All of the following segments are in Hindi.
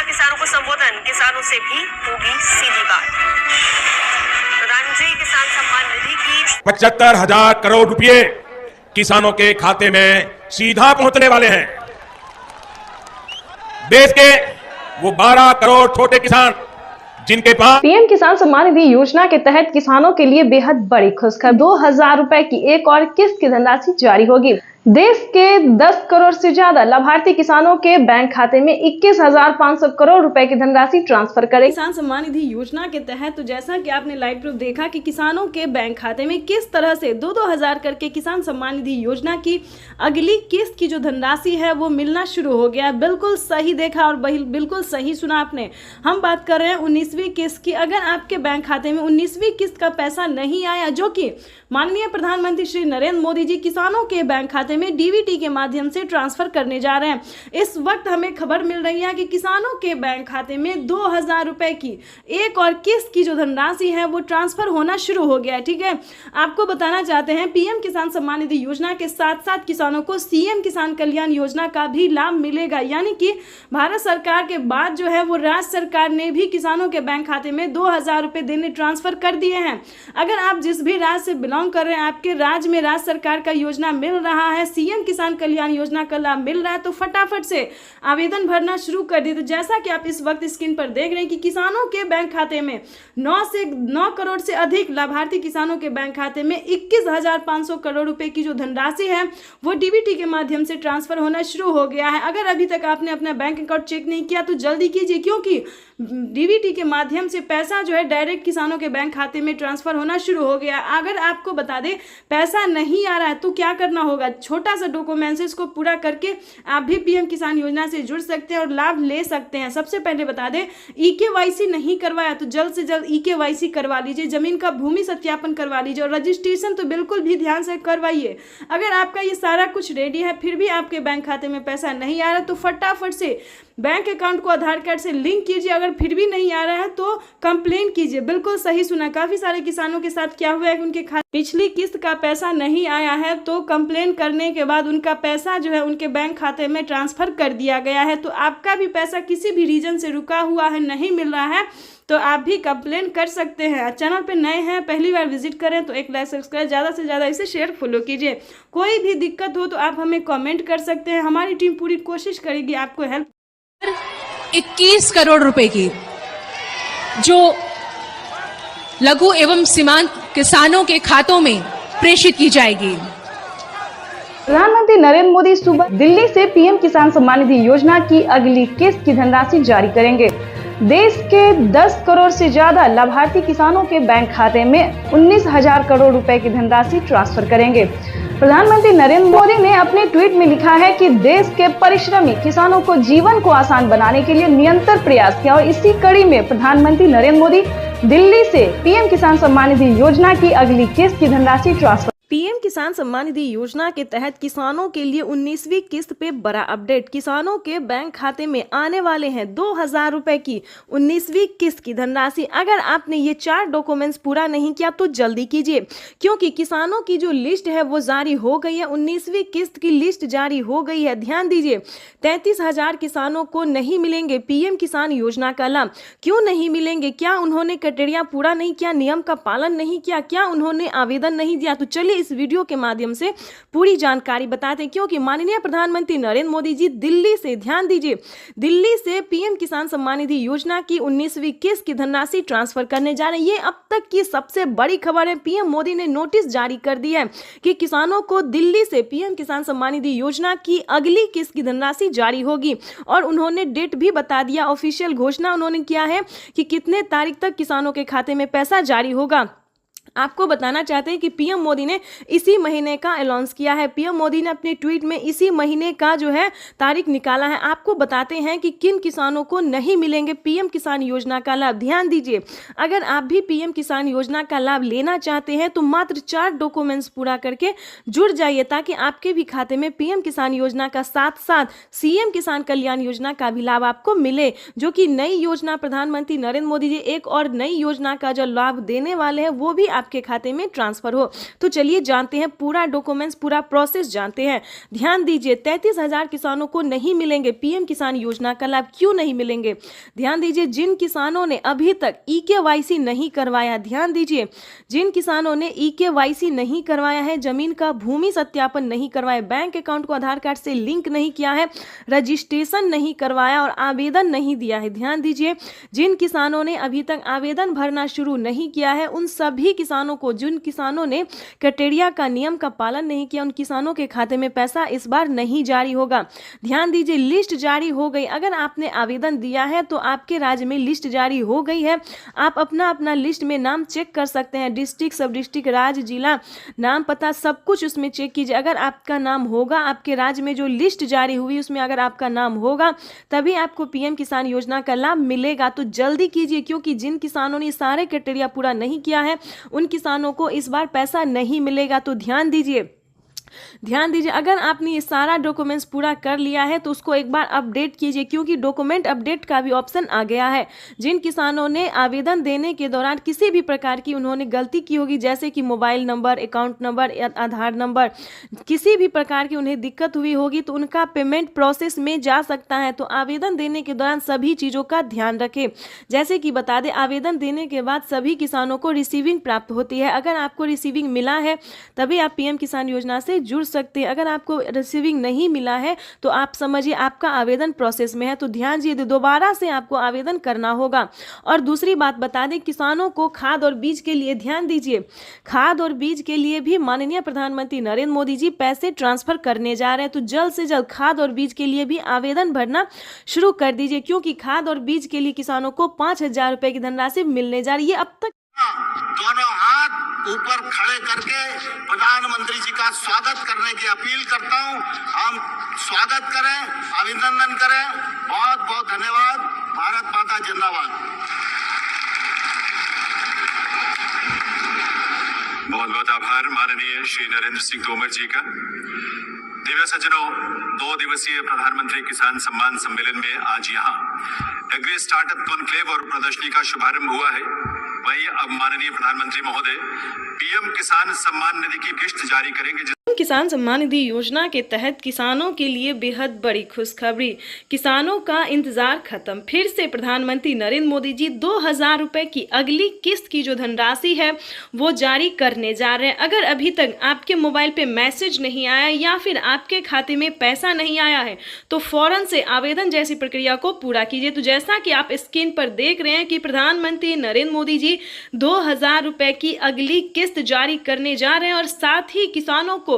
किसानों को संबोधन, किसानों से भी होगी सीधी बात। प्रधानमंत्री किसान सम्मान निधि की 75,000 करोड़ रुपए किसानों के खाते में सीधा पहुंचने वाले हैं। देश के वो 12 करोड़ छोटे किसान जिनके पास पीएम किसान सम्मान निधि योजना के तहत किसानों के लिए बेहद बड़ी खुशखबरी, 2,000 रुपए की एक और किस्त की धनराशि जारी होगी। देश के 10 करोड़ से ज्यादा लाभार्थी किसानों के बैंक खाते में 21,500 करोड़ रुपए की धनराशि ट्रांसफर करेगी। किसान सम्मान निधि योजना के तहत तो जैसा कि आपने लाइव प्रूफ देखा कि किसानों के बैंक खाते में किस तरह से 2-2 हजार करके किसान सम्मान निधि योजना की अगली किस्त की जो धनराशि है वो मिलना शुरू हो गया। बिल्कुल सही देखा और बिल्कुल सही सुना आपने। हम बात कर रहे हैं 19वीं किस्त की। अगर आपके बैंक खाते में 19वीं किस्त का पैसा नहीं आया, जो कि माननीय प्रधानमंत्री श्री नरेंद्र मोदी जी किसानों के बैंक खाते में डीबीटी के माध्यम से ट्रांसफर करने जा रहे हैं। इस वक्त हमें खबर मिल रही है कि किसानों के बैंक खाते में 2,000 रुपए की एक और किस्त की जो धनराशि है वो ट्रांसफर होना शुरू हो गया है। ठीक है, आपको बताना चाहते हैं पीएम किसान सम्मान निधि योजना के साथ साथ किसानों को सीएम किसान कल्याण योजना का भी लाभ मिलेगा। यानी कि भारत सरकार के बाद जो है वो राज्य सरकार ने भी किसानों के बैंक खाते में 2,000 रुपए देने ट्रांसफर कर दिए हैं। अगर आप जिस भी राज्य से बिलोंग कर रहे हैं, आपके राज्य में राज्य सरकार का योजना मिल रहा है, सीएम किसान कल्याण योजना का लाभ मिल रहा है, तो फटाफट से आवेदन भरना शुरू कर दिए। तो जैसा कि आप इस वक्त स्क्रीन पर देख रहे हैं कि किसानों के बैंक खाते में 9 करोड़ से अधिक लाभार्थी किसानों के बैंक खाते में 21,500 करोड़ रुपए की जो धनराशि है वो डीबीटी के माध्यम से ट्रांसफर होना शुरू हो गया है। अगर अभी तक आपने अपना बैंक अकाउंट चेक नहीं किया तो जल्दी कीजिए, क्योंकि डीबीटी के माध्यम से पैसा जो है डायरेक्ट किसानों के बैंक खाते में ट्रांसफर होना शुरू हो गया। अगर आपको बता दें पैसा नहीं आ रहा है तो क्या करना होगा, छोटा सा डॉक्यूमेंट्स को पूरा करके आप भी पीएम किसान योजना से जुड़ सकते हैं और लाभ ले सकते हैं। सबसे पहले बता दें, ईकेवाईसी नहीं करवाया तो जल्द से जल्द ईकेवाईसी करवा लीजिए, जमीन का भूमि सत्यापन करवा लीजिए और रजिस्ट्रेशन तो बिल्कुल भी ध्यान से करवाइए। अगर आपका ये सारा कुछ रेडी है फिर भी आपके बैंक खाते में पैसा नहीं आ रहा तो फटाफट से बैंक अकाउंट को आधार कार्ड से लिंक कीजिए। अगर फिर भी नहीं आ रहा है तो कंप्लेन कीजिए। बिल्कुल सही सुना, काफी सारे किसानों के साथ क्या हुआ है कि उनके पिछली किस्त का पैसा नहीं आया है तो कंप्लेन करने के बाद उनका पैसा जो है उनके बैंक खाते में ट्रांसफर कर दिया गया है। तो आपका भी पैसा किसी भी रीजन से रुका हुआ है, नहीं मिल रहा है, तो आप भी कंप्लेन कर सकते हैं। चैनल पे नए हैं, पहली बार विजिट करें तो एक लाइक सब्सक्राइब, ज़्यादा से ज़्यादा इसे शेयर फॉलो कीजिए। कोई भी दिक्कत हो तो आप हमें कमेंट कर सकते हैं, हमारी टीम पूरी कोशिश करेगी आपको हेल्प। 21 करोड़ रुपए की जो लघु एवं सीमांत किसानों के खातों में प्रेषित की जाएगी। प्रधानमंत्री नरेंद्र मोदी सुबह दिल्ली से पीएम किसान सम्मान निधि योजना की अगली किस्त की धनराशि जारी करेंगे। देश के 10 करोड़ से ज्यादा लाभार्थी किसानों के बैंक खाते में 19,000 करोड़ रुपए की धनराशि ट्रांसफर करेंगे। प्रधानमंत्री नरेंद्र मोदी ने अपने ट्वीट में लिखा है कि देश के परिश्रमी किसानों को जीवन को आसान बनाने के लिए निरंतर प्रयास किया और इसी कड़ी में प्रधानमंत्री नरेंद्र मोदी दिल्ली से पीएम किसान सम्मान निधि योजना की अगली किस्त की धनराशि ट्रांसफर। पीएम किसान सम्मान निधि योजना के तहत किसानों के लिए 19वीं किस्त पे बड़ा अपडेट। किसानों के बैंक खाते में आने वाले हैं 2,000 रुपए की 19वीं किस्त की धनराशि। अगर आपने ये 4 डॉक्यूमेंट्स पूरा नहीं किया तो जल्दी कीजिए, क्योंकि किसानों की जो लिस्ट है वो जारी हो गई है। 19वीं किस्त की लिस्ट जारी हो गई है। ध्यान दीजिए, 33,000 किसानों को नहीं मिलेंगे पीएम किसान योजना का लाभ। क्यों नहीं मिलेंगे? क्या उन्होंने क्राइटेरिया पूरा नहीं किया, नियम का पालन नहीं किया, क्या उन्होंने आवेदन नहीं दिया? तो चलिए इस वीडियो के माध्यम से पूरी जानकारी बताते हैं, क्योंकि माननीय प्रधानमंत्री नरेंद्र मोदी जी दिल्ली से, ध्यान दीजिए, दिल्ली से पीएम किसान सम्मान निधि योजना की 19वीं किस्त की धनराशि ट्रांसफर करने जा रहे हैं। ये अब तक की सबसे बड़ी खबर है। पीएम मोदी ने नोटिस जारी कर दिया है कि किसानों को दिल्ली से पीएम किसान सम्मान निधि योजना की अगली किस्त की धनराशि जारी होगी और उन्होंने डेट भी बता दिया। ऑफिशियल घोषणा उन्होंने किया है कि कितने तारीख तक किसानों के खाते में पैसा जारी होगा। आपको बताना चाहते हैं कि पीएम मोदी ने इसी महीने का अनाउंस किया है। पीएम मोदी ने अपने ट्वीट में इसी महीने का जो है तारीख निकाला है। आपको बताते हैं कि किन किसानों को नहीं मिलेंगे पीएम किसान योजना का लाभ। ध्यान दीजिए, अगर आप भी पीएम किसान योजना का लाभ लेना चाहते हैं तो मात्र 4 डॉक्यूमेंट्स पूरा करके जुड़ जाइए, ताकि आपके भी खाते में पीएम किसान योजना का साथ साथ सीएम किसान कल्याण योजना का भी लाभ आपको मिले, जो कि नई योजना प्रधानमंत्री नरेंद्र मोदी जी एक और नई योजना का जो लाभ देने वाले हैं वो भी आपके खाते में ट्रांसफर हो। तो चलिए जानते हैं पूरा डॉक्यूमेंट्स, पूरा प्रोसेस जानते हैं। ध्यान दीजिए, 33,000 किसानों को नहीं मिलेंगे पीएम किसान योजना का लाभ। क्यों नहीं मिलेंगे? ध्यान दीजिए, जिन किसानों ने अभी तक ईकेवाईसी नहीं करवाया, ध्यान दीजिए, जिन किसानों ने ईकेवाईसी नहीं करवाया है, जमीन का भूमि सत्यापन नहीं करवाया, बैंक अकाउंट को आधार कार्ड से लिंक नहीं किया है, रजिस्ट्रेशन नहीं करवाया और आवेदन नहीं दिया है, ध्यान दीजिए, जिन किसानों ने अभी तक आवेदन भरना शुरू नहीं किया है, उन सभी किसानों को, जिन किसानों ने क्राइटेरिया का नियम का पालन नहीं किया, उन किसानों के खाते में पैसा इस बार नहीं जारी होगा। ध्यान दीजिए, लिस्ट जारी हो गई। अगर आपने आवेदन दिया है तो आपके राज्य में लिस्ट जारी हो गई है। आप अपना लिस्ट में नाम चेक कर सकते हैं, डिस्ट्रिक्ट, सब डिस्ट्रिक्ट, राज्य, जिला, नाम, पता, सब कुछ उसमें चेक कीजिए। अगर आपका नाम होगा, आपके राज्य में जो लिस्ट जारी हुई उसमें अगर आपका नाम होगा, तभी आपको पीएम किसान योजना का लाभ मिलेगा। तो जल्दी कीजिए, क्योंकि जिन किसानों ने सारे क्राइटेरिया पूरा नहीं किया है, उन किसानों को इस बार पैसा नहीं मिलेगा। तो ध्यान दीजिए, अगर आपने ये सारा डॉक्यूमेंट्स पूरा कर लिया है तो उसको एक बार अपडेट कीजिए, क्योंकि डॉक्यूमेंट अपडेट का भी ऑप्शन आ गया है। जिन किसानों ने आवेदन देने के दौरान किसी भी प्रकार की उन्होंने गलती की होगी, जैसे कि मोबाइल नंबर, अकाउंट नंबर, आधार नंबर, किसी भी प्रकार की उन्हें दिक्कत हुई होगी, तो उनका पेमेंट प्रोसेस में जा सकता है। तो आवेदन देने के दौरान सभी चीज़ों का ध्यान रखें। जैसे कि बता दें, आवेदन देने के बाद सभी किसानों को रिसीविंग प्राप्त होती है। अगर आपको रिसीविंग मिला है तभी आप पीएम किसान योजना से जुड़ सकते हैं। अगर आपको रिसीविंग नहीं मिला है तो आप समझिए आपका आवेदन प्रोसेस में है। तो ध्यान दीजिए, दोबारा से आपको आवेदन करना होगा। और दूसरी बात बता दें, किसानों को खाद और बीज के लिए, ध्यान दीजिए, खाद और बीज के लिए भी माननीय प्रधानमंत्री नरेंद्र मोदी जी पैसे ट्रांसफर करने जा रहे हैं। तो जल्द से जल्द खाद और बीज के लिए भी आवेदन भरना शुरू कर दीजिए, क्योंकि खाद और बीज के लिए किसानों को 5,000 रुपए की धनराशि मिलने जा रही है। अब तक दोनों हाथ ऊपर खड़े करके प्रधानमंत्री जी का स्वागत करने की अपील करता हूं। हम स्वागत करें, अभिनंदन करें। बहुत बहुत धन्यवाद। भारत माता जिंदाबाद। बहुत बहुत आभार माननीय श्री नरेंद्र सिंह तोमर जी का। दिव्य सज्जनों, 2 दिवसीय प्रधानमंत्री किसान सम्मान सम्मेलन में आज यहाँ एग्री स्टार्टअप कॉन्क्लेव और प्रदर्शनी का शुभारंभ हुआ है। वहीं अब माननीय प्रधानमंत्री महोदय पीएम किसान सम्मान निधि की किस्त जारी करेंगे। किसान सम्मान निधि योजना के तहत किसानों के लिए बेहद बड़ी खुशखबरी, किसानों का इंतजार खत्म। फिर से प्रधानमंत्री नरेंद्र मोदी जी 2,000 रुपए की अगली किस्त की जो धनराशि है वो जारी करने जा रहे हैं। अगर अभी तक आपके मोबाइल पे मैसेज नहीं आया या फिर आपके खाते में पैसा नहीं आया है तो फौरन से आवेदन जैसी प्रक्रिया को पूरा कीजिए। तो जैसा कि आप स्क्रीन पर देख रहे हैं कि प्रधानमंत्री नरेंद्र मोदी जी 2,000 रुपए की अगली किस्त जारी करने जा रहे हैं और साथ ही किसानों को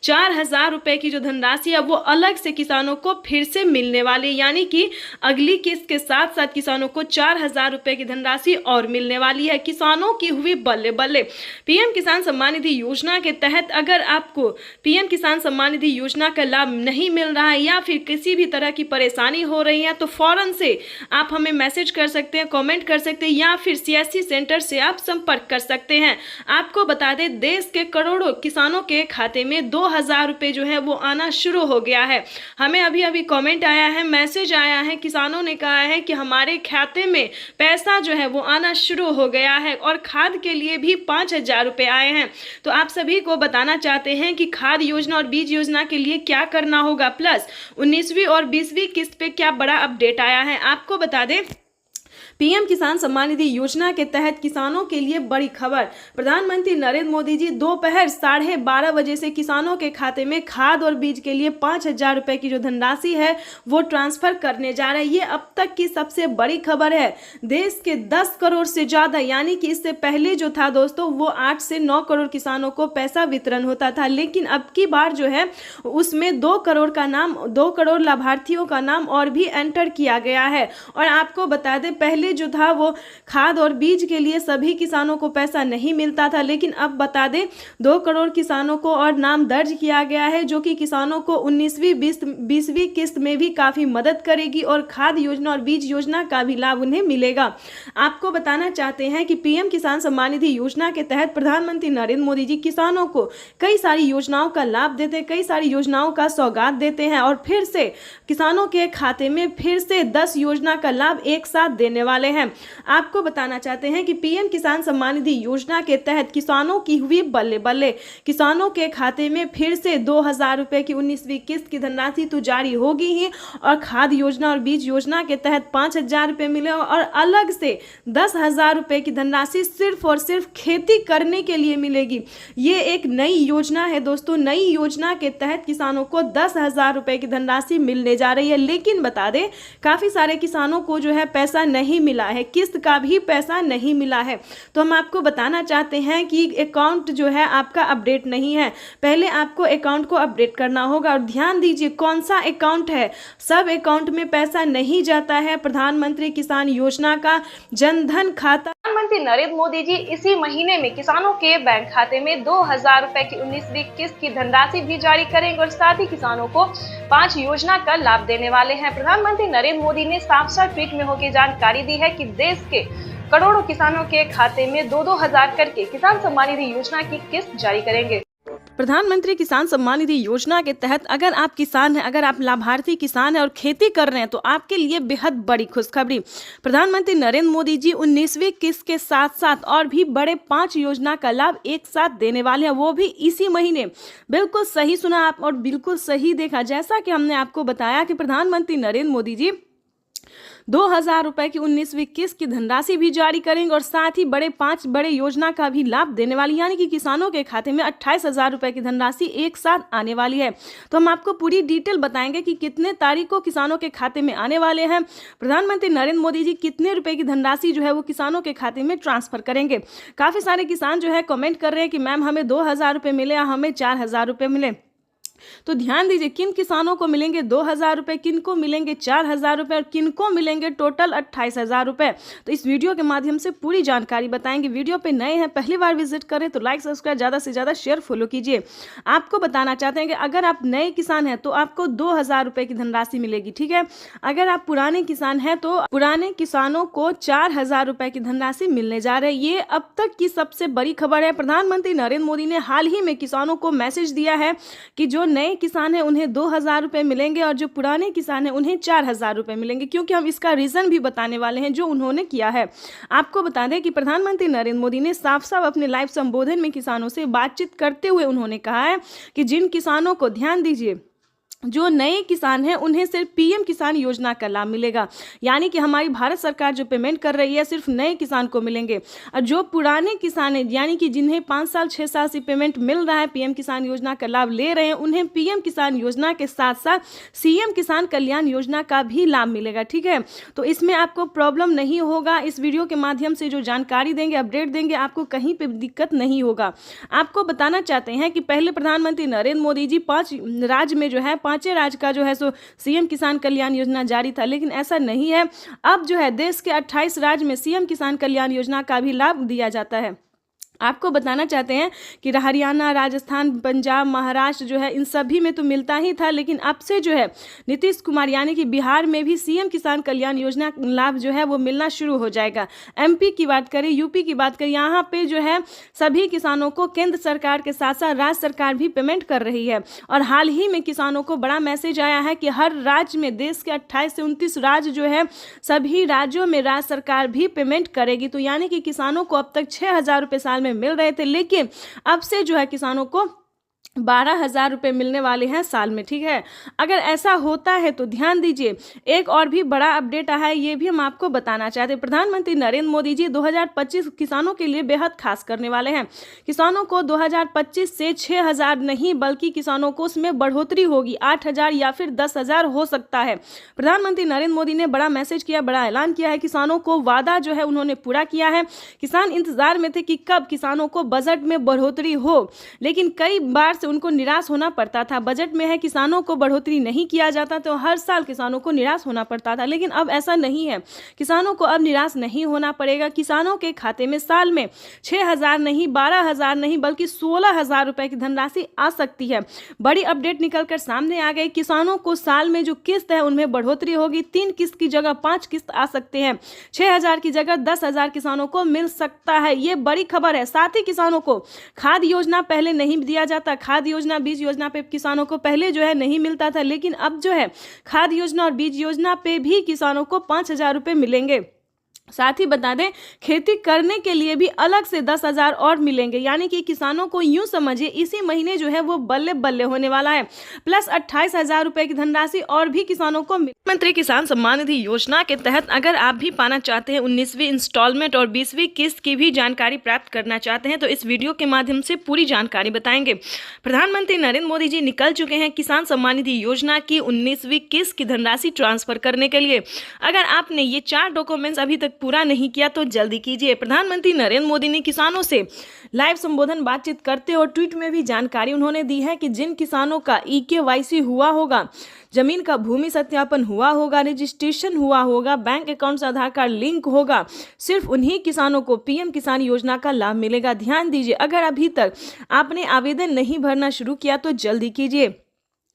4,000 रुपए की जो धनराशि है वो अलग से किसानों को फिर से मिलने वाली, यानी कि अगली किस्त के साथ साथ किसानों को 4,000 रुपए की धनराशि और मिलने वाली है। किसानों की हुई बल्ले बल्ले। पीएम किसान सम्मान निधि योजना के तहत अगर आपको पीएम किसान सम्मान निधि योजना का लाभ नहीं मिल रहा है या फिर किसी भी तरह की परेशानी हो रही है तो फौरन से आप हमें मैसेज कर सकते हैं, कमेंट कर सकते हैं या फिर सीएससी सेंटर से आप संपर्क कर सकते हैं। आपको बता दें, देश के करोड़ों किसानों के खाते में 2,000 रुपए जो है वो आना शुरू हो गया है। हमें अभी अभी कमेंट आया है, मैसेज आया है, किसानों ने कहा है कि हमारे खाते में पैसा जो है वो आना शुरू हो गया है और खाद के लिए भी 5,000 रुपए आए हैं। तो आप सभी को बताना चाहते हैं कि खाद योजना और बीज योजना के लिए क्या करना होगा, प्लस 19वीं और 20वीं किस्त पे क्या बड़ा अपडेट आया है। आपको बता दें, पीएम किसान सम्मान निधि योजना के तहत किसानों के लिए बड़ी खबर। प्रधानमंत्री नरेंद्र मोदी जी दोपहर 12:30 बजे से किसानों के खाते में खाद और बीज के लिए 5,000 रुपए की जो धनराशि है वो ट्रांसफर करने जा रहे हैं। ये अब तक की सबसे बड़ी खबर है। देश के 10 करोड़ से ज़्यादा, यानी कि इससे पहले जो था दोस्तों वो 8 से 9 करोड़ किसानों को पैसा वितरण होता था, लेकिन अब की बार जो है उसमें 2 करोड़ लाभार्थियों का नाम और भी एंटर किया गया है। और आपको बता दें, पहले जो था वो खाद और बीज के लिए सभी किसानों को पैसा नहीं मिलता था, लेकिन अब बता दें 2 करोड़ किसानों को और नाम दर्ज किया गया है, जो कि किसानों को 19वीं 20वीं किस्त में भी काफ़ी मदद करेगी और खाद योजना और बीज योजना का भी लाभ उन्हें मिलेगा। आपको बताना चाहते हैं कि पीएम किसान सम्मान निधि योजना के तहत प्रधानमंत्री नरेंद्र मोदी जी किसानों को कई सारी योजनाओं का लाभ देते हैं, कई सारी योजनाओं का सौगात देते हैं और फिर से किसानों के खाते में फिर से 10 योजना का लाभ एक साथ देने वाले हैं। आपको बताना चाहते हैं कि पीएम किसान सम्मान निधि योजना के तहत किसानों की हुई बल्ले बल्ले। किसानों के खाते में फिर से 2,000 रुपए की 19वीं किस्त की धनराशि तो जारी होगी ही, और खाद योजना और बीज योजना के तहत 5,000 रुपए मिले, और अलग से 10,000 रुपए की धनराशि सिर्फ और सिर्फ खेती करने के लिए मिलेगी। ये एक नई योजना है दोस्तों। नई योजना के तहत किसानों को 10,000 रुपए की धनराशि मिलने जा रही है। लेकिन बता दें, काफी सारे किसानों को जो है पैसा नहीं मिला है, किस्त का भी पैसा नहीं मिला है। तो हम आपको बताना चाहते हैं कि अकाउंट जो है आपका अपडेट नहीं है। पहले आपको अकाउंट को अपडेट करना होगा, और ध्यान दीजिए कौन सा अकाउंट है। सब अकाउंट में पैसा नहीं जाता है। प्रधानमंत्री किसान योजना का जनधन खाता, प्रधानमंत्री नरेंद्र मोदी जी इसी महीने में किसानों के बैंक खाते में 2,000 रुपए की 19वीं किस्त की धनराशि भी जारी करेंगे, और साथ ही किसानों को 5 योजना का लाभ देने वाले हैं। प्रधानमंत्री नरेंद्र मोदी ने साफ-साफ ट्वीट में होकर जानकारी दी है कि देश के करोड़ों किसानों के खाते में 2-2 करके किसान सम्मान निधि योजना की किस्त जारी करेंगे। प्रधानमंत्री किसान सम्मान निधि योजना के तहत अगर आप किसान हैं, अगर आप लाभार्थी किसान हैं और खेती कर रहे हैं, तो आपके लिए बेहद बड़ी खुशखबरी। प्रधानमंत्री नरेंद्र मोदी जी 19वीं किस्त के साथ साथ और भी बड़े 5 योजना का लाभ एक साथ देने वाले हैं, वो भी इसी महीने। बिल्कुल सही सुना आप और बिल्कुल सही देखा। जैसा कि हमने आपको बताया कि प्रधानमंत्री नरेंद्र मोदी जी 2,000 रुपए की 19वीं किस्त की धनराशि भी जारी करेंगे, और साथ ही 5 बड़े योजना का भी लाभ देने वाली, यानी कि किसानों के खाते में 28,000 रुपए की धनराशि एक साथ आने वाली है। तो हम आपको पूरी डिटेल बताएंगे कि कितने तारीख को किसानों के खाते में आने वाले हैं। प्रधानमंत्री नरेंद्र मोदी जी कितने रुपए की धनराशि जो है वो किसानों के खाते में ट्रांसफर करेंगे। काफी सारे किसान जो है कमेंट कर रहे हैं कि मैम हमें 2,000 रुपए मिले या हमें 4,000 रुपए मिले। तो ध्यान दीजिए, किन किसानों को मिलेंगे 2,000 रुपए, किन को मिलेंगे 4,000 रुपए, और किन को मिलेंगे टोटल 28,000 रुपए। तो इस वीडियो के माध्यम से पूरी जानकारी बताएंगे। वीडियो पे नए हैं, पहली बार विजिट करें तो लाइक सब्सक्राइब, ज़्यादा से ज़्यादा शेयर फॉलो कीजिए। आपको बताना चाहते हैं कि अगर आप नए किसान हैं तो आपको 2,000 रुपए की धनराशि मिलेगी, ठीक है। अगर आप पुराने किसान हैं तो पुराने किसानों को 4,000 रुपए की धनराशि मिलने जा रही है। ये अब तक की सबसे बड़ी खबर है। प्रधानमंत्री नरेंद्र मोदी ने हाल ही में किसानों को मैसेज दिया है कि जो नए किसान हैं उन्हें 2,000 रुपए मिलेंगे, और जो पुराने किसान हैं उन्हें 4,000 रुपए मिलेंगे, क्योंकि हम इसका रीजन भी बताने वाले हैं जो उन्होंने किया है। आपको बता दें कि प्रधानमंत्री नरेंद्र मोदी ने साफ साफ अपने लाइव संबोधन में किसानों से बातचीत करते हुए उन्होंने कहा है कि जिन किसानों को, ध्यान दीजिए, जो नए किसान हैं उन्हें सिर्फ पीएम किसान योजना का लाभ मिलेगा, यानी कि हमारी भारत सरकार जो पेमेंट कर रही है सिर्फ नए किसान को मिलेंगे। और जो पुराने किसान हैं, यानी कि जिन्हें 5 साल 6 साल से पेमेंट मिल रहा है, पीएम किसान योजना का लाभ ले रहे हैं, उन्हें पीएम किसान योजना के साथ साथ सीएम किसान कल्याण योजना का भी लाभ मिलेगा, ठीक है। तो इसमें आपको प्रॉब्लम नहीं होगा। इस वीडियो के माध्यम से जो जानकारी देंगे, अपडेट देंगे, आपको कहीं पर दिक्कत नहीं होगा। आपको बताना चाहते हैं कि पहले प्रधानमंत्री नरेंद्र मोदी जी 5 राज्य में जो है 5 राज्य का जो है सो सीएम किसान कल्याण योजना जारी था, लेकिन ऐसा नहीं है। अब जो है देश के 28 राज्य में सीएम किसान कल्याण योजना का भी लाभ दिया जाता है। आपको बताना चाहते हैं कि हरियाणा, राजस्थान, पंजाब, महाराष्ट्र जो है इन सभी में तो मिलता ही था, लेकिन अब से जो है नीतीश कुमार यानी कि बिहार में भी सीएम किसान कल्याण योजना लाभ जो है वो मिलना शुरू हो जाएगा। एमपी की बात करें, यूपी की बात करें, यहाँ पे जो है सभी किसानों को केंद्र सरकार के साथ साथ राज्य सरकार भी पेमेंट कर रही है। और हाल ही में किसानों को बड़ा मैसेज आया है कि हर राज्य में, देश के 28 से 29 राज्य जो है, सभी राज्यों में राज्य सरकार भी पेमेंट करेगी। तो यानी कि किसानों को अब तक 6,000 रुपये साल में मिल रहे थे, लेकिन अब से जो है किसानों को 12,000 रुपये मिलने वाले हैं साल में, ठीक है। अगर ऐसा होता है तो ध्यान दीजिए, एक और भी बड़ा अपडेट आया है, ये भी हम आपको बताना चाहते हैं। प्रधानमंत्री नरेंद्र मोदी जी 2025 किसानों के लिए बेहद खास करने वाले हैं। किसानों को 2025 से 6,000 नहीं, बल्कि किसानों को उसमें बढ़ोतरी होगी, 8,000 या फिर 10,000 हो सकता है। प्रधानमंत्री नरेंद्र मोदी ने बड़ा मैसेज किया, बड़ा ऐलान किया है। किसानों को वादा जो है उन्होंने पूरा किया है। किसान इंतजार में थे कि कब किसानों को बजट में बढ़ोतरी हो, लेकिन कई बार से उनको निराश होना पड़ता था। बजट में है किसानों को बढ़ोतरी नहीं किया जाता तो हर साल किसानों को निराश होना पड़ता था, लेकिन अब ऐसा नहीं है। किसानों को अब निराश नहीं होना पड़ेगा। किसानों के खाते में साल में 6,000 नहीं, 12,000 नहीं, बल्कि 16,000 रुपए की धनराशि आ सकती है। बड़ी अपडेट निकलकर सामने आ गई। किसानों को साल में जो किस्त है उनमें बढ़ोतरी होगी। 3 किस्त की जगह 5 किस्त आ सकते हैं। 6,000 की जगह 10,000 किसानों को मिल सकता है। ये बड़ी खबर है। साथ ही किसानों को खाद योजना पहले नहीं दिया जाता। खाद योजना, बीज योजना पे किसानों को पहले जो है नहीं मिलता था, लेकिन अब जो है खाद योजना और बीज योजना पे भी किसानों को 5,000 रुपए मिलेंगे। साथ ही बता दें खेती करने के लिए भी अलग से 10,000 और मिलेंगे, यानी कि किसानों को यूं समझिए इसी महीने जो है वो बल्ले बल्ले होने वाला है। प्लस 28,000 रुपए की धनराशि और भी किसानों को प्रधानमंत्री किसान सम्मान निधि योजना के तहत अगर आप भी पाना चाहते हैं 19वीं इंस्टॉलमेंट और 20वीं किस्त की भी जानकारी प्राप्त करना चाहते हैं तो इस वीडियो के माध्यम से पूरी जानकारी बताएंगे। प्रधानमंत्री नरेंद्र मोदी जी निकल चुके हैं किसान सम्मान निधि योजना की 19वीं किस्त की धनराशि ट्रांसफर करने के लिए। अगर आपने ये 4 डॉक्यूमेंट्स अभी तक पूरा नहीं किया तो जल्दी कीजिए। प्रधानमंत्री नरेंद्र मोदी ने किसानों से लाइव संबोधन बातचीत करते और ट्वीट में भी जानकारी उन्होंने दी है कि जिन किसानों का EKYC हुआ होगा, जमीन का भूमि सत्यापन हुआ होगा, रजिस्ट्रेशन हुआ होगा, बैंक अकाउंट से आधार कार्ड लिंक होगा, सिर्फ उन्हीं किसानों को PM किसान योजना का लाभ मिलेगा। ध्यान दीजिए, अगर अभी तक आपने आवेदन नहीं भरना शुरू किया तो जल्दी कीजिए।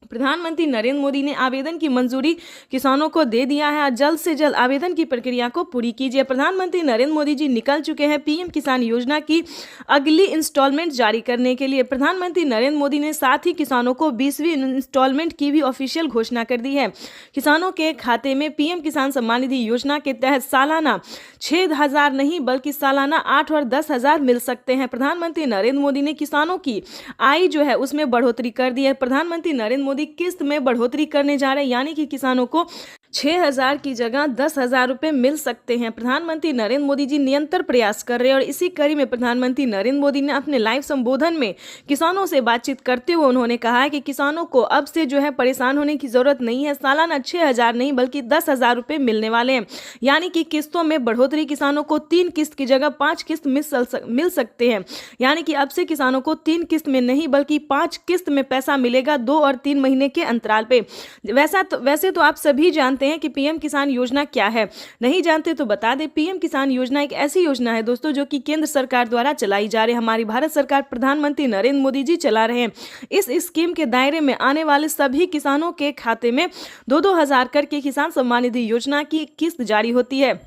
प्रधानमंत्री नरेंद्र मोदी ने आवेदन की मंजूरी किसानों को दे दिया है। जल्द से जल्द आवेदन की प्रक्रिया को पूरी कीजिए। प्रधानमंत्री नरेंद्र मोदी जी निकल चुके हैं PM किसान योजना की अगली इंस्टॉलमेंट जारी करने के लिए। प्रधानमंत्री नरेंद्र मोदी ने साथ ही किसानों को 20वीं इंस्टॉलमेंट की भी ऑफिशियल घोषणा कर दी है। किसानों के खाते में PM किसान सम्मान निधि योजना के तहत सालाना 6,000 नहीं बल्कि सालाना 8 और 10,000 मिल सकते हैं। प्रधानमंत्री नरेंद्र मोदी ने किसानों की आय जो है उसमें बढ़ोतरी कर दी है। प्रधानमंत्री नरेंद्र मोदी किस्त में बढ़ोतरी करने जा रहे हैं, यानी कि किसानों को 6,000 की जगह 10,000 रुपए मिल सकते हैं। प्रधानमंत्री नरेंद्र मोदी जी निरंतर प्रयास कर रहे हैं और इसी कड़ी में प्रधानमंत्री नरेंद्र मोदी ने अपने लाइव संबोधन में किसानों से बातचीत करते हुए उन्होंने कहा है कि किसानों को अब से जो है परेशान होने की जरूरत नहीं है। सालाना 6,000 नहीं बल्कि 10,000 रुपए मिलने वाले हैं, यानी कि किस्तों में बढ़ोतरी। किसानों को 3 किस्त की जगह 5 किस्त मिल सकते हैं, यानी कि अब से किसानों को 3 किस्त में नहीं बल्कि 5 किस्त में पैसा मिलेगा 2 और 3 महीने के अंतराल पे। वैसे तो आप सभी जानते हैं कि PM किसान योजना क्या है। नहीं जानते तो बता दें, PM किसान योजना एक ऐसी योजना है दोस्तों जो कि केंद्र सरकार द्वारा चलाई जा रही है। हमारी भारत सरकार प्रधानमंत्री नरेंद्र मोदी जी चला रहे हैं। इस स्कीम के दायरे में आने वाले सभी किसानों के खाते में 2-2 हजार करके किसान सम्मान निधि योजना की किस्त जारी होती है।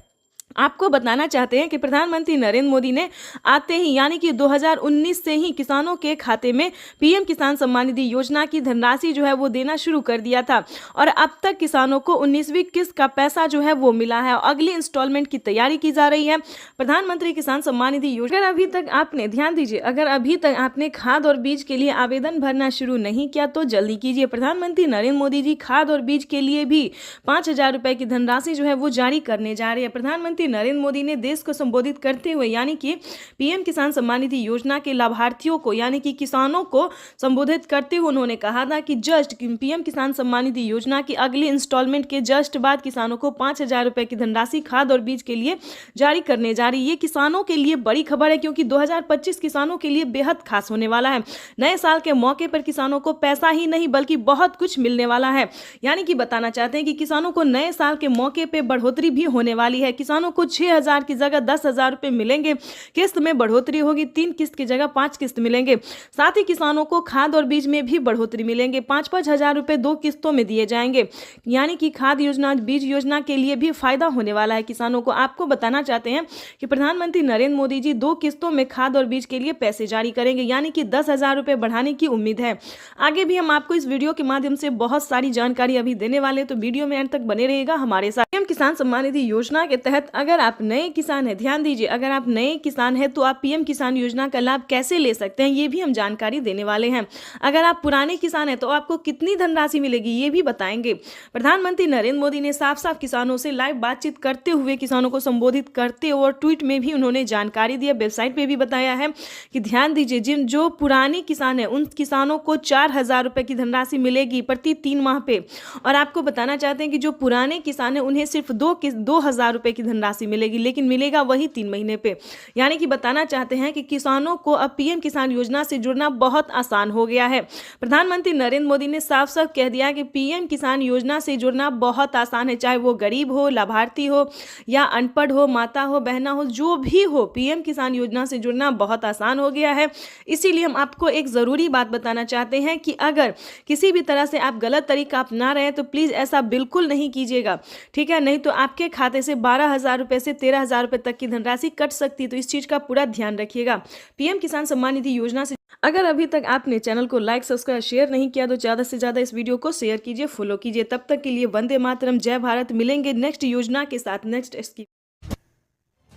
आपको बताना चाहते हैं कि प्रधानमंत्री नरेंद्र मोदी ने आते ही यानी कि 2019 से ही किसानों के खाते में PM किसान सम्मान निधि योजना की धनराशि जो है वो देना शुरू कर दिया था और अब तक किसानों को 19वीं किस्त का पैसा जो है वो मिला है। अगली इंस्टॉलमेंट की तैयारी की जा रही है। प्रधानमंत्री किसान सम्मान निधि योजना अगर अभी तक आपने ध्यान दीजिए, अगर अभी तक आपने खाद और बीज के लिए आवेदन भरना शुरू नहीं किया तो जल्दी कीजिए। प्रधानमंत्री नरेंद्र मोदी जी खाद और बीज के लिए भी 5,000 रुपए की धनराशि जो है वो जारी करने जा रहे हैं। प्रधानमंत्री नरेंद्र मोदी ने देश को संबोधित करते हुए यानी कि PM किसान सम्मान निधि योजना के लाभार्थियों को यानी कि किसानों को संबोधित करते हुए उन्होंने कहा था कि जस्ट PM किसान सम्मान निधि योजना की अगली इंस्टॉलमेंट के जस्ट बाद किसानों को 5,000 रुपए की धनराशि खाद और बीज के लिए जारी करने जा रही है। ये किसानों के लिए बड़ी खबर है क्योंकि 2025 किसानों के लिए बेहद खास होने वाला है। नए साल के मौके पर किसानों को पैसा ही नहीं बल्कि बहुत कुछ मिलने वाला है, यानी कि बताना चाहते हैं कि किसानों को नए साल के मौके पर बढ़ोतरी भी होने वाली है। किसानों को 6,000 की जगह 10,000 रुपए मिलेंगे। किस्त में बढ़ोतरी होगी, 3 किस्त की जगह 5 किस्त मिलेंगे। साथ ही किसानों को खाद और बीज में भी बढ़ोतरी मिलेंगे। 5-5 हजार रुपए 2 किस्तों में दिए जाएंगे, यानी कि खाद योजना बीज योजना के लिए भी फायदा होने वाला है किसानों को। आपको बताना चाहते हैं कि प्रधानमंत्री नरेंद्र मोदी जी 2 किस्तों में खाद और बीज के लिए पैसे जारी करेंगे, यानी कि 10,000 रुपए बढ़ाने की उम्मीद है। आगे भी हम आपको इस वीडियो के माध्यम से बहुत सारी जानकारी अभी देने वाले, तो वीडियो में अंत तक बने रहेगा हमारे साथ। PM किसान सम्मान निधि योजना के तहत अगर आप नए किसान हैं, ध्यान दीजिए, अगर आप नए किसान हैं तो आप PM किसान योजना का लाभ कैसे ले सकते हैं ये भी हम जानकारी देने वाले हैं। अगर आप पुराने किसान हैं तो आपको कितनी धनराशि मिलेगी ये भी बताएंगे। प्रधानमंत्री नरेंद्र मोदी ने साफ साफ किसानों से लाइव बातचीत करते हुए किसानों को संबोधित करते हुए और ट्वीट में भी उन्होंने जानकारी दी, वेबसाइट पे भी बताया है कि ध्यान दीजिए, जिन जो पुराने किसान हैं उन किसानों को 4,000 रुपए की धनराशि मिलेगी प्रति 3 माह पे। और आपको बताना चाहते हैं कि जो पुराने किसान हैं उन्हें सिर्फ 2,000 रुपए की धनराशि मिलेगी, लेकिन मिलेगा वही 3 महीने पे। यानी कि बताना चाहते हैं कि किसानों को अब PM किसान योजना से जुड़ना बहुत आसान हो गया है। प्रधानमंत्री नरेंद्र मोदी ने साफ साफ कह दिया कि PM किसान योजना से जुड़ना बहुत आसान है, चाहे वो गरीब हो, लाभार्थी हो या अनपढ़ हो, माता हो, बहना हो, जो भी हो, PM किसान योजना से जुड़ना बहुत आसान हो गया है। इसीलिए हम आपको एक ज़रूरी बात बताना चाहते हैं कि अगर किसी भी तरह से आप गलत तरीका अपना रहे हैं तो प्लीज़ ऐसा बिल्कुल नहीं कीजिएगा, ठीक है? नहीं तो आपके खाते से 12,000 रुपये से 13,000 रुपये तक की धनराशि कट सकती है, तो इस चीज़ का पूरा ध्यान रखिएगा। PM किसान सम्मान निधि योजना से अगर अभी तक आपने चैनल को लाइक, सब्सक्राइब, शेयर नहीं किया तो ज़्यादा से ज़्यादा इस वीडियो को शेयर कीजिए, फॉलो कीजिए। तब तक के लिए वंदे मातरम, जय भारत। मिलेंगे नेक्स्ट योजना के साथ, नेक्स्ट स्कीम।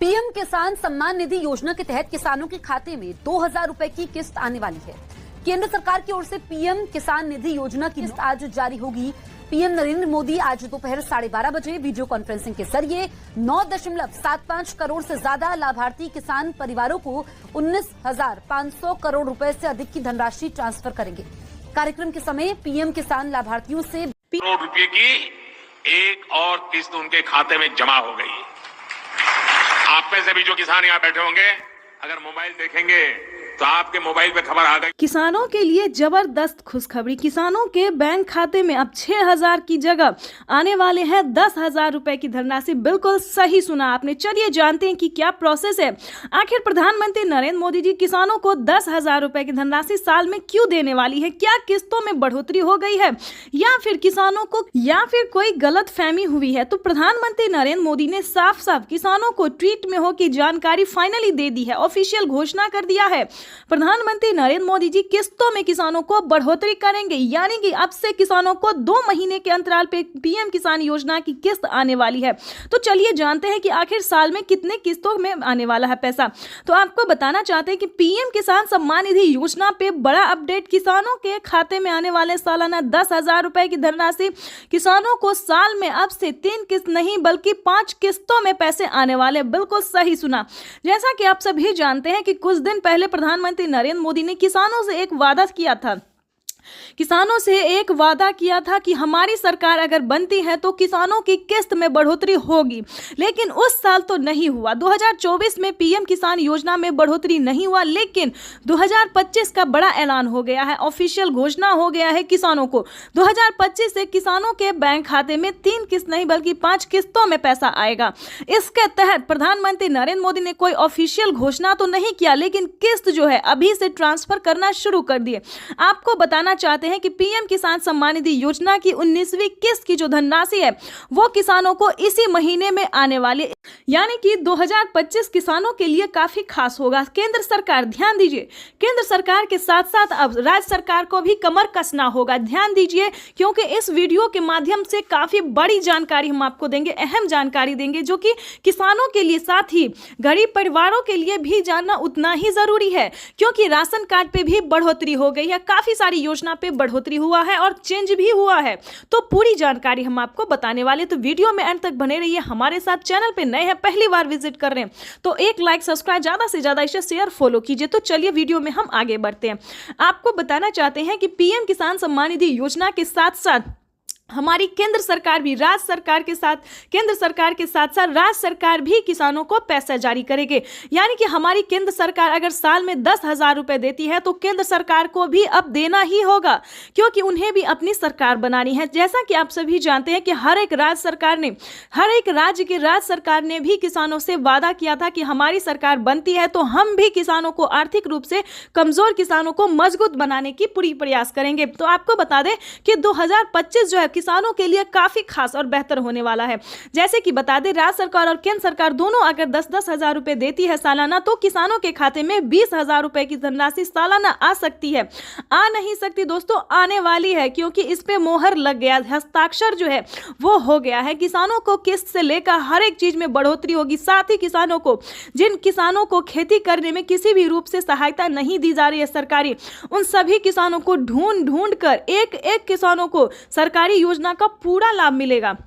पीएम किसान सम्मान निधि योजना के तहत किसानों के खाते में 2000 रुपए की किस्त आने वाली है। केंद्र सरकार की ओर से पीएम किसान निधि योजना की किस्त आज जारी होगी। पीएम नरेंद्र मोदी आज दोपहर 12:30 बजे वीडियो कॉन्फ्रेंसिंग के जरिए 9.75 करोड़ से ज्यादा लाभार्थी किसान परिवारों को 19,500 करोड़ रुपए से अधिक की धनराशि ट्रांसफर करेंगे। कार्यक्रम के समय पीएम किसान लाभार्थियों से करोड़ रुपए की एक और किस्त उनके खाते में जमा हो गई। आप में से भी जो किसान यहाँ बैठे होंगे, अगर मोबाइल देखेंगे तो आपके मोबाइल पे खबर आ गई। किसानों के लिए जबरदस्त खुशखबरी। किसानों के बैंक खाते में अब 6,000 की जगह आने वाले हैं 10,000 रुपए की धनराशि। बिल्कुल सही सुना आपने। चलिए जानते हैं कि क्या प्रोसेस है। आखिर प्रधानमंत्री नरेंद्र मोदी जी किसानों को 10,000 रुपए की धनराशि साल में क्यों देने वाली है? क्या किस्तों में बढ़ोतरी हो गई है या फिर किसानों को कोई गलत फहमी हुई है? तो प्रधानमंत्री नरेंद्र मोदी ने साफ साफ किसानों को ट्वीट में होकर जानकारी फाइनली दे दी है, ऑफिशियल घोषणा कर दिया है। प्रधानमंत्री नरेंद्र मोदी जी किस्तों में किसानों को बढ़ोतरी करेंगे, यानी कि अब से किसानों को 2 महीने के अंतराल पे पीएम किसान योजना की किस्त आने वाली है। तो चलिए जानते हैं कि आखिर साल में कितने किस्तों में आने वाला है पैसा। तो आपको बताना चाहते हैं कि पीएम किसान सम्मान निधि योजना पे बड़ा अपडेट। किसानों के खाते में आने वाले सालाना 10,000 रुपए की धनराशि। किसानों को साल में अब से 3 किस्त नहीं बल्कि 5 किस्तों में पैसे आने वाले। बिल्कुल सही सुना। जैसा कि आप सभी जानते हैं कि कुछ दिन पहले प्रधानमंत्री नरेंद्र मोदी ने किसानों से एक वादा किया था कि हमारी सरकार अगर बनती है तो किसानों की किस्त में बढ़ोतरी होगी। लेकिन उस साल तो नहीं हुआ। 2024 में पीएम किसान योजना में बढ़ोतरी नहीं हुआ, लेकिन 2025 का बड़ा ऐलान हो गया है, ऑफिशियल घोषणा हो गया है किसानों को। 2025 से किसानों के बैंक खाते में 3 किस्त नहीं बल्कि 5 किस्तों में पैसा आएगा। इसके तहत प्रधानमंत्री नरेंद्र मोदी ने कोई ऑफिशियल घोषणा तो नहीं किया, लेकिन किस्त जो है अभी से ट्रांसफर करना शुरू कर दिए। आपको बताना चाहते हैं कि पीएम किसान सम्मान निधि योजना की 19वीं किस्त की जो धनराशि है वो किसानों को इसी महीने में आने वाली, यानी कि 2025 किसानों के लिए काफी खास होगा। केंद्र सरकार, ध्यान दीजिए, केंद्र सरकार के साथ साथ अब राज्य सरकार को भी कमर कसना होगा। ध्यान दीजिए, क्योंकि इस वीडियो के माध्यम से काफी बड़ी जानकारी हम आपको देंगे, अहम जानकारी देंगे, जो कि किसानों के लिए साथ ही गरीब परिवारों के लिए भी जानना उतना ही जरूरी है। क्योंकि राशन कार्ड पे भी बढ़ोतरी हो गई है, काफी सारी योजना पे बढ़ोतरी हुआ है और चेंज भी हुआ है। तो पूरी जानकारी हम आपको बताने वाले, तो वीडियो में अंत तक बने रहिए हमारे साथ। चैनल पे नए हैं, पहली बार विजिट कर रहे हैं तो एक लाइक, सब्सक्राइब, ज्यादा से ज्यादा इसे शेयर, फॉलो कीजिए। तो चलिए वीडियो में हम आगे बढ़ते हैं। आपको बताना चाहते हैं कि पीएम किसान सम्मान निधि योजना के साथ साथ हमारी केंद्र सरकार भी राज्य सरकार के साथ राज्य सरकार भी किसानों को पैसा जारी करेंगे। यानी कि हमारी केंद्र सरकार अगर साल में 10,000 रुपए देती है तो केंद्र सरकार को भी अब देना ही होगा, क्योंकि उन्हें भी अपनी सरकार बनानी है। जैसा कि आप सभी जानते हैं कि हर एक राज्य सरकार ने भी किसानों से वादा किया था कि हमारी सरकार बनती है तो हम भी किसानों को आर्थिक रूप से कमजोर किसानों को मजबूत बनाने की पूरी प्रयास करेंगे। तो आपको बता दें कि 2025 जो है किसानों के लिए काफी खास और बेहतर होने वाला है। जैसे कि बता दें, राज्य सरकार और केंद्र सरकार दोनों अगर 10-10 हजार रुपए देती है सालाना, तो किसानों के खाते में 20,000 रुपए की धनराशि सालाना आ सकती है। आ नहीं सकती दोस्तों, आने वाली है, क्योंकि इस पे मोहर लग गया, हस्ताक्षर जो है वो हो गया है। किसानों को किस्त से लेकर हर एक चीज में बढ़ोतरी होगी। साथ ही किसानों को, जिन किसानों को खेती करने में किसी भी रूप से सहायता नहीं दी जा रही है सरकारी, उन सभी किसानों को ढूंढ कर एक किसानों को सरकारी योजना का पूरा लाभ मिलेगा।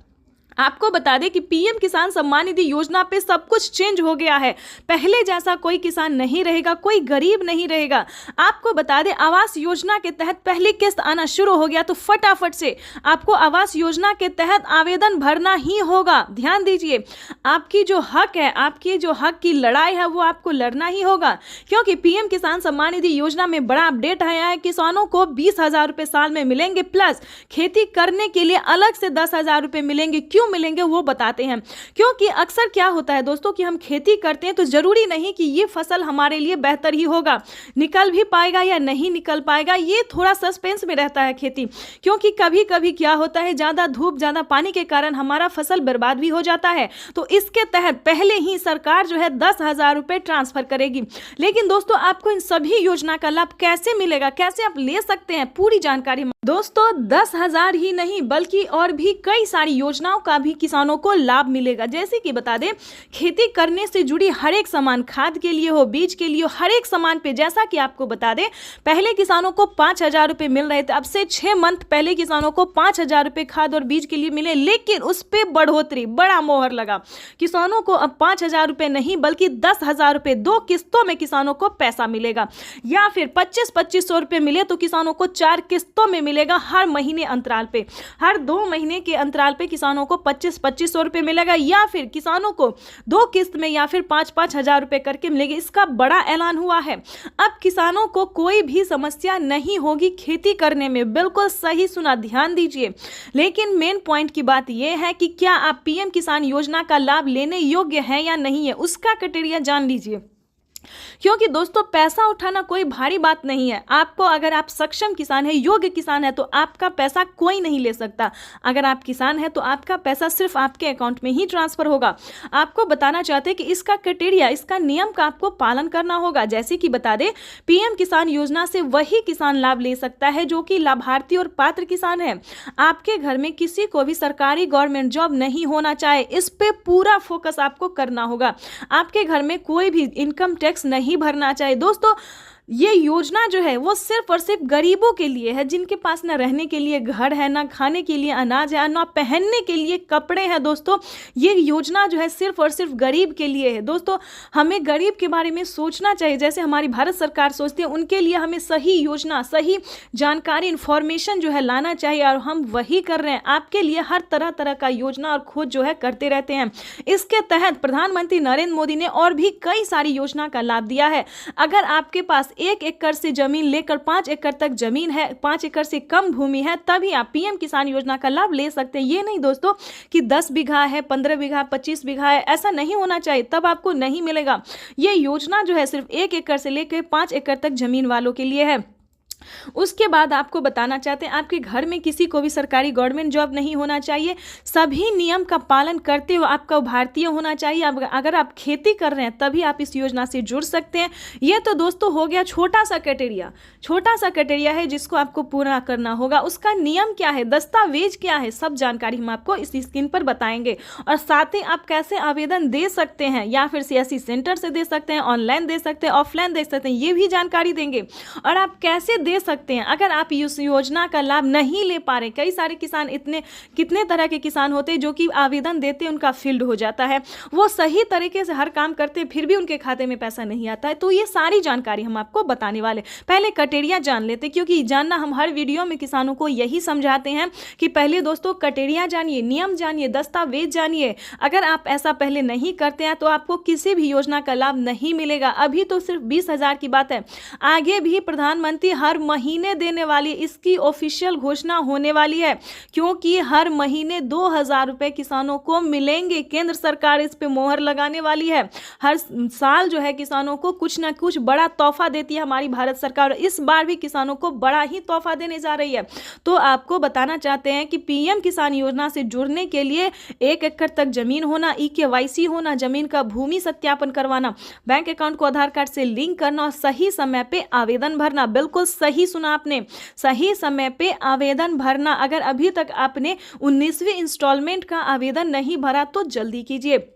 आपको बता दें कि पीएम किसान सम्मान निधि योजना पे सब कुछ चेंज हो गया है। पहले जैसा कोई किसान नहीं रहेगा, कोई गरीब नहीं रहेगा। आपको बता दें, आवास योजना के तहत पहली किस्त आना शुरू हो गया, तो फटाफट से आपको आवास योजना के तहत आवेदन भरना ही होगा। ध्यान दीजिए, आपकी जो हक है, आपकी जो हक की लड़ाई है वो आपको लड़ना ही होगा, क्योंकि पीएम किसान सम्मान निधि योजना में बड़ा अपडेट आया है। किसानों को 20,000 रुपए साल में मिलेंगे, प्लस खेती करने के लिए अलग से 10,000 रुपए मिलेंगे। क्यों मिलेंगे वो बताते हैं। क्योंकि अक्सर क्या होता है दोस्तों कि हम खेती करते हैं तो जरूरी नहीं कि ये फसल हमारे लिए बेहतर ही होगा, निकल भी पाएगा या नहीं निकल पाएगा, ये थोड़ा सस्पेंस में रहता है खेती। क्योंकि कभी कभी क्या होता है, ज्यादा धूप, ज्यादा पानी के कारण हमारा फसल बर्बाद भी हो जाता है। तो इसके तहत पहले ही सरकार जो है 10,000 रुपए ट्रांसफर करेगी। लेकिन दोस्तों, आपको इन सभी योजना का लाभ कैसे मिलेगा, कैसे आप ले सकते हैं, पूरी जानकारी दोस्तों 10,000 ही नहीं बल्कि और भी कई सारी योजनाओं का अभी किसानों को लाभ मिलेगा। जैसे कि बता दें, खेती करने से जुड़ी हर एक सामान, खाद के लिए हो, बीज के लिए हो, हर एक सामान पे जैसा कि आपको बता दें, पहले किसानों को 5,000 रुपये मिल रहे थे। अब से 6 मंथ पहले किसानों को 5,000 रुपये खाद और बीज के लिए मिले, लेकिन उस पर बढ़ोतरी, बड़ा मोहर लगा। किसानों को अब 5,000 रुपये नहीं बल्कि 10,000 रुपये 2 किस्तों में किसानों को पैसा मिलेगा, या फिर 25-2500 रुपये मिले तो किसानों को 4 किस्तों में मिलेगा। हर महीने अंतराल पे, हर 2 महीने के अंतराल पे किसानों को 25-2500 रुपये मिलेगा, या फिर किसानों को 2 किस्त में या फिर 5-5 हजार रुपये करके मिलेगी। इसका बड़ा ऐलान हुआ है। अब किसानों को कोई भी समस्या नहीं होगी खेती करने में। बिल्कुल सही सुना, ध्यान दीजिए। लेकिन मेन पॉइंट की बात यह है कि क्या आप पीएम किसान योजना का लाभ लेने योग्य हैं या नहीं है, उसका क्राइटेरिया जान लीजिए। क्योंकि दोस्तों, पैसा उठाना कोई भारी बात नहीं है। आपको, अगर आप सक्षम किसान है, योग्य किसान है, तो आपका पैसा कोई नहीं ले सकता। अगर आप किसान है तो आपका पैसा सिर्फ आपके अकाउंट में ही ट्रांसफर होगा। आपको बताना चाहते हैं कि इसका क्राइटेरिया, इसका नियम का आपको पालन करना होगा। जैसे कि बता दें, पीएम किसान योजना से वही किसान लाभ ले सकता है जो कि लाभार्थी और पात्र किसान है। आपके घर में किसी को भी सरकारी गवर्नमेंट जॉब नहीं होना चाहे, इस पे पूरा फोकस आपको करना होगा। आपके घर में कोई भी इनकम टैक्स नहीं भरना चाहिए। दोस्तों, ये योजना जो है वो सिर्फ और सिर्फ गरीबों के लिए है, जिनके पास ना रहने के लिए घर है, ना खाने के लिए अनाज है, ना पहनने के लिए कपड़े हैं। दोस्तों, ये योजना जो है सिर्फ और सिर्फ गरीब के लिए है। दोस्तों, हमें गरीब के बारे में सोचना चाहिए, जैसे हमारी भारत सरकार सोचती है। उनके लिए हमें सही योजना, सही जानकारी, इंफॉर्मेशन जो है लाना चाहिए, और हम वही कर रहे हैं। आपके लिए हर तरह तरह का योजना और खोज जो है करते रहते हैं। इसके तहत प्रधानमंत्री नरेंद्र मोदी ने और भी कई सारी योजना का लाभ दिया है। अगर आपके पास 1 एकड़ से जमीन लेकर 5 एकड़ तक जमीन है, 5 एकड़ से कम भूमि है, तभी आप पीएम किसान योजना का लाभ ले सकते हैं। ये नहीं दोस्तों कि 10 बीघा है, 15 बीघा, 25 बीघा है, ऐसा नहीं होना चाहिए, तब आपको नहीं मिलेगा। ये योजना जो है सिर्फ 1 एकड़ से लेकर 5 एकड़ तक जमीन वालों के लिए है। उसके बाद आपको बताना चाहते हैं, आपके घर में किसी को भी सरकारी गवर्नमेंट जॉब नहीं होना चाहिए। सभी नियम का पालन करते हुए आपका भारतीय होना चाहिए। अगर आप खेती कर रहे हैं तभी आप इस योजना से जुड़ सकते हैं। ये तो दोस्तों हो गया छोटा सा क्राइटेरिया है जिसको आपको पूरा करना होगा। उसका नियम क्या है, दस्तावेज क्या है, सब जानकारी हम आपको इस स्क्रीन पर बताएंगे। और साथ ही आप कैसे आवेदन दे सकते हैं, या फिर सीएससी सेंटर से दे सकते हैं, ऑनलाइन दे सकते हैं, ऑफलाइन दे सकते हैं, ये भी जानकारी देंगे। और आप कैसे दे सकते हैं अगर आप इस योजना का लाभ नहीं ले पा रहे। कई सारे किसान, कितने तरह के किसान होते हैं जो कि आवेदन देते हैं, उनका फील्ड हो जाता है, वो सही तरीके से हर काम करते हैं, फिर भी उनके खाते में पैसा नहीं आता है। तो ये सारी जानकारी हम आपको बताने वाले। पहले क्राइटेरिया जान लेते, क्योंकि जानना, हम हर वीडियो में किसानों को यही समझाते हैं कि पहले दोस्तों क्राइटेरिया जानिए, नियम जानिए, दस्तावेज जानिए। अगर आप ऐसा पहले नहीं करते हैं तो आपको किसी भी योजना का लाभ नहीं मिलेगा। अभी तो सिर्फ 20,000 की बात है, आगे भी प्रधानमंत्री हर महीने देने वाली, इसकी ऑफिशियल घोषणा होने वाली है, क्योंकि हर महीने 2,000 रुपए किसानों को मिलेंगे। केंद्र सरकार इस पे मोहर लगाने वाली है। हर साल जो है किसानों को कुछ ना कुछ बड़ा तोहफा देती है हमारी भारत सरकार, इस बार भी किसानों को बड़ा ही तोहफा देने जा रही है। तो आपको बताना चाहते हैं कि पीएम किसान योजना से जुड़ने के लिए 1 एकड़ तक जमीन होना, EKYC होना, जमीन का भूमि सत्यापन करवाना, बैंक अकाउंट को आधार कार्ड से लिंक करना और सही समय पे आवेदन भरना। बिल्कुल सही सुना आपने, सही समय पे आवेदन भरना। अगर अभी तक आपने 19वीं इंस्टॉलमेंट का आवेदन नहीं भरा तो जल्दी कीजिए।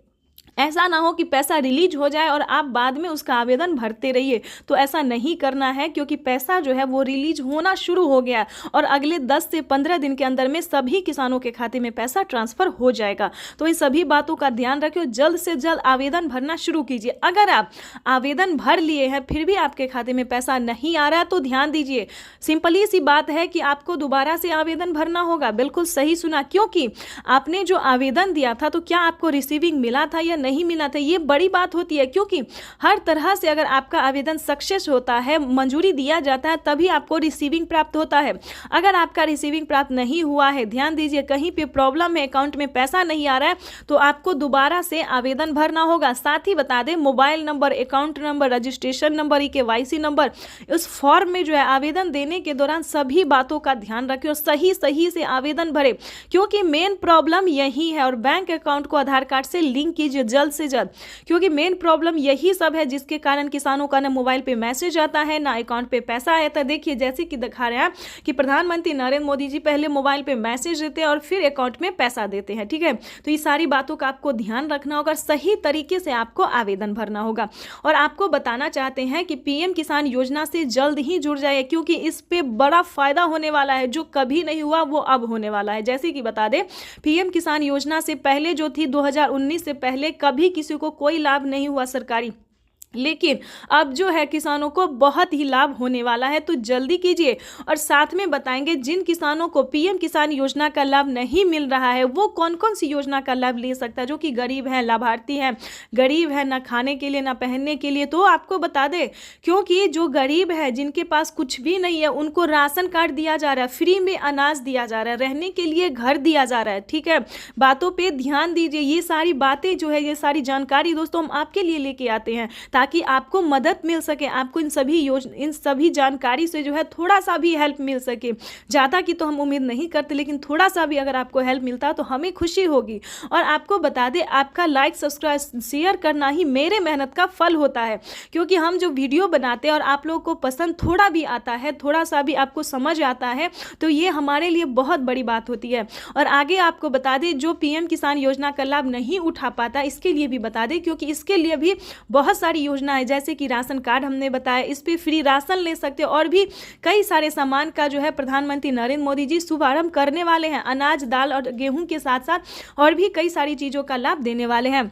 ऐसा ना हो कि पैसा रिलीज हो जाए और आप बाद में उसका आवेदन भरते रहिए, तो ऐसा नहीं करना है, क्योंकि पैसा जो है वो रिलीज होना शुरू हो गया और अगले 10 से 15 दिन के अंदर में सभी किसानों के खाते में पैसा ट्रांसफर हो जाएगा। तो इन सभी बातों का ध्यान रखिए, जल्द से जल्द आवेदन भरना शुरू कीजिए। अगर आप आवेदन भर लिए हैं फिर भी आपके खाते में पैसा नहीं आ रहा है तो ध्यान दीजिए, सिंपली सी बात है कि आपको दोबारा से आवेदन भरना होगा। बिल्कुल सही सुना, क्योंकि आपने जो आवेदन दिया था तो क्या आपको रिसीविंग मिला था या नहीं मिला था, ये बड़ी बात होती है। क्योंकि हर तरह से अगर आपका आवेदन सक्सेस होता है, मंजूरी दिया जाता है, तभी आपको रिसीविंग प्राप्त होता है। अगर आपका रिसीविंग प्राप्त नहीं हुआ है, ध्यान दीजिए, कहीं पे प्रॉब्लम है, अकाउंट में पैसा नहीं आ रहा है, तो आपको दोबारा से आवेदन भरना होगा। साथ ही बता दें, mobile number, account number, registration number, EKYC number, उस फॉर्म में जो है आवेदन देने के दौरान सभी बातों का ध्यान रखें और सही से आवेदन भरे, क्योंकि मेन प्रॉब्लम यही है। और बैंक अकाउंट को आधार कार्ड से लिंक कीजिए, जल्द से जल्द, क्योंकि मेन प्रॉब्लम यही सब है जिसके कारण किसानों का ना मोबाइल पे मैसेज आता है ना अकाउंट पे पैसा आता है। देखिए जैसे कि दिखा रहे हैं कि प्रधानमंत्री नरेंद्र मोदी जी पहले मोबाइल पे मैसेज देते हैं और फिर अकाउंट में पैसा देते हैं। ठीक है, तो ये सारी बातों का आपको ध्यान रखना होगा, सही तरीके से आपको आवेदन भरना होगा। और आपको बताना चाहते हैं कि पीएम किसान योजना से जल्द ही जुड़ जाए, क्योंकि इस पे बड़ा फायदा होने वाला है, जो कभी नहीं हुआ वो अब होने वाला है। जैसे कि बता दें, पीएम किसान योजना से पहले जो थी 2019 से पहले कभी किसी को कोई लाभ नहीं हुआ सरकारी, लेकिन अब जो है किसानों को बहुत ही लाभ होने वाला है। तो जल्दी कीजिए। और साथ में बताएंगे जिन किसानों को पीएम किसान योजना का लाभ नहीं मिल रहा है वो कौन कौन सी योजना का लाभ ले सकता है, जो कि गरीब है, लाभार्थी है, गरीब है, ना खाने के लिए ना पहनने के लिए। तो आपको बता दें, क्योंकि जो गरीब है, जिनके पास कुछ भी नहीं है, उनको राशन कार्ड दिया जा रहा है, फ्री में अनाज दिया जा रहा है, रहने के लिए घर दिया जा रहा है। ठीक है, बातों पर ध्यान दीजिए। ये सारी बातें जो है, ये सारी जानकारी दोस्तों हम आपके लिए लेके आते हैं ताकि आपको मदद मिल सके, आपको इन सभी जानकारी से जो है थोड़ा सा भी हेल्प मिल सके। ज़्यादा की तो हम उम्मीद नहीं करते, लेकिन थोड़ा सा भी अगर आपको हेल्प मिलता तो हमें खुशी होगी। और आपको बता दें, आपका लाइक सब्सक्राइब शेयर करना ही मेरे मेहनत का फल होता है, क्योंकि हम जो वीडियो बनाते हैं और आप लोगों को पसंद थोड़ा भी आता है, थोड़ा सा भी आपको समझ आता है, तो ये हमारे लिए बहुत बड़ी बात होती है। और आगे आपको बता दें, जो पीएम किसान योजना का लाभ नहीं उठा पाता, इसके लिए भी बता दें, क्योंकि इसके लिए भी बहुत सारी योजना है, जैसे कि राशन कार्ड हमने बताया, इस पे फ्री राशन ले सकते हैं, और भी कई सारे सामान का जो है प्रधानमंत्री नरेंद्र मोदी जी शुभारंभ करने वाले हैं। अनाज, दाल और गेहूं के साथ साथ और भी कई सारी चीज़ों का लाभ देने वाले हैं।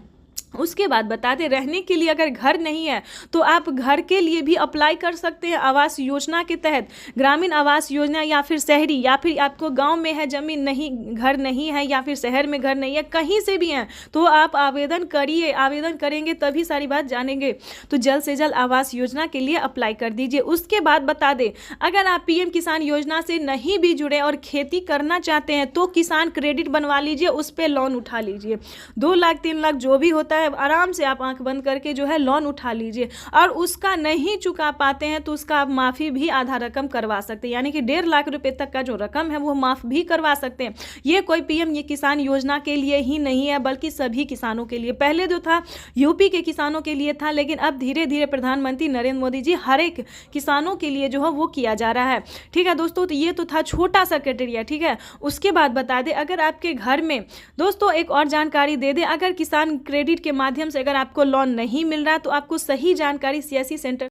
उसके बाद बता दें, रहने के लिए अगर घर नहीं है तो आप घर के लिए भी अप्लाई कर सकते हैं आवास योजना के तहत। ग्रामीण आवास योजना, या फिर शहरी, या फिर आपको गांव में है ज़मीन नहीं, घर नहीं है, या फिर शहर में घर नहीं है, कहीं से भी हैं तो आप आवेदन करिए। आवेदन करेंगे तभी सारी बात जानेंगे। तो जल्द से जल्द आवास योजना के लिए अप्लाई कर दीजिए। उसके बाद बता दें, अगर आप पीएम किसान योजना से नहीं भी जुड़े और खेती करना चाहते हैं तो किसान क्रेडिट बनवा लीजिए, उस पर लोन उठा लीजिए। 2 लाख 3 लाख जो भी होता है, आराम से आप आंख बंद करके जो है लोन उठा लीजिए। और उसका नहीं चुका पाते हैं तो उसका आप माफ़ी भी आधा रकम करवा सकते हैं, यानी कि 1.5 लाख रुपए तक का जो रकम है वो माफ़ भी करवा सकते हैं। ये कोई पीएम ये किसान योजना के लिए ही नहीं है, बल्कि सभी किसानों के लिए। पहले जो था यूपी के किसानों के लिए था, लेकिन अब धीरे धीरे प्रधानमंत्री नरेंद्र मोदी जी हर एक किसानों के लिए जो है वो किया जा रहा है। ठीक है दोस्तों, तो ये तो था छोटा सा क्राइटेरिया। ठीक है, उसके बाद बता दें, अगर आपके घर में दोस्तों एक और जानकारी दे दें, अगर किसान क्रेडिट के माध्यम से अगर आपको लोन नहीं मिल रहा तो आपको सही जानकारी सीएससी सेंटर